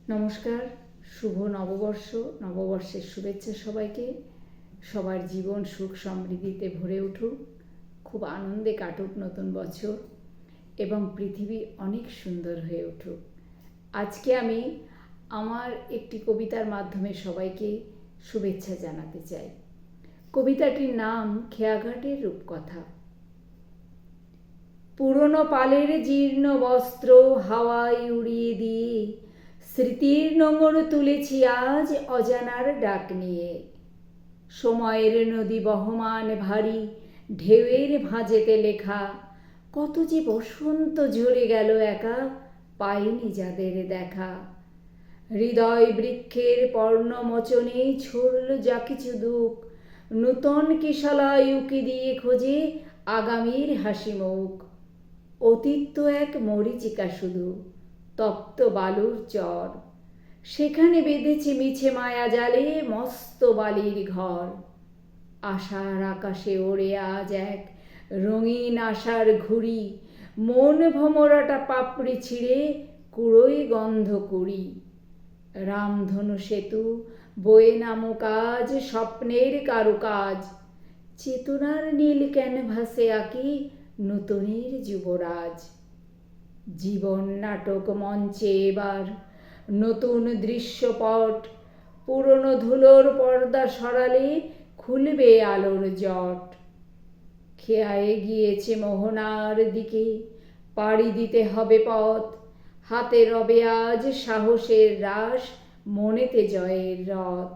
নমস্কার, শুভ নববর্ষ। নববর্ষের শুভেচ্ছা সবাইকে। সবার জীবন সুখ সমৃদ্ধিতে ভরে উঠুক, খুব আনন্দে কাটুক নতুন বছর এবং পৃথিবী অনেক সুন্দর হয়ে উঠুক। আজকে আমি আমার একটি কবিতার মাধ্যমে সবাইকে শুভেচ্ছা জানাতে চাই। কবিতাটির নাম খেয়াঘাটের রূপকথা। পুরনো পালের জীর্ণ বস্ত্র হাওয়ায় উড়িয়ে দিয়ে স্মৃতির নোঙর তুলেছি আজ অজানার ডাক নিয়ে। সময়ের নদী বহমান ভারী ঢেউয়ের ভাঁজেতে লেখা, কত যে বসন্ত ঝরে গেল একা, পাইনি যাদের দেখা। হৃদয় বৃক্ষের পর্ণমোচনে ছড়ল যা কিছু দুঃখ, নূতন কিশলয় উকি দিয়ে খোঁজে আগামীর হাসি মুখ। অতীত তো এক মরীচিকা শুধু, তপ্ত বালুর চর, সেখানে বেঁধেছে মিছে মায়া জালে মস্ত বালির ঘর। আশার আকাশে ওড়ে আজ এক রঙিন আশার ঘুড়ি, মন ভমরাটা পাপড়ি ছিঁড়ে কুড়োয় গন্ধ কুড়ি। রামধনু সেতু বয়ে নামুক আজ স্বপ্নের কারুকাজ, চেতনার নীল ক্যানভাসে আঁকি নূতনের যুবরাজ। জীবন নাটক মঞ্চে এবার নতুন দৃশ্যপট, পুরনো ধুলোর পর্দা সরালে খুলবে আলোর জট। খেয়ায়ে গিয়েছে মোহনার দিকে, পাড়ি দিতে হবে পথ, হাতে রবে আজ সাহসের রাশ, মনেতে জয়ের রথ।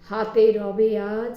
হাতে রবে আজ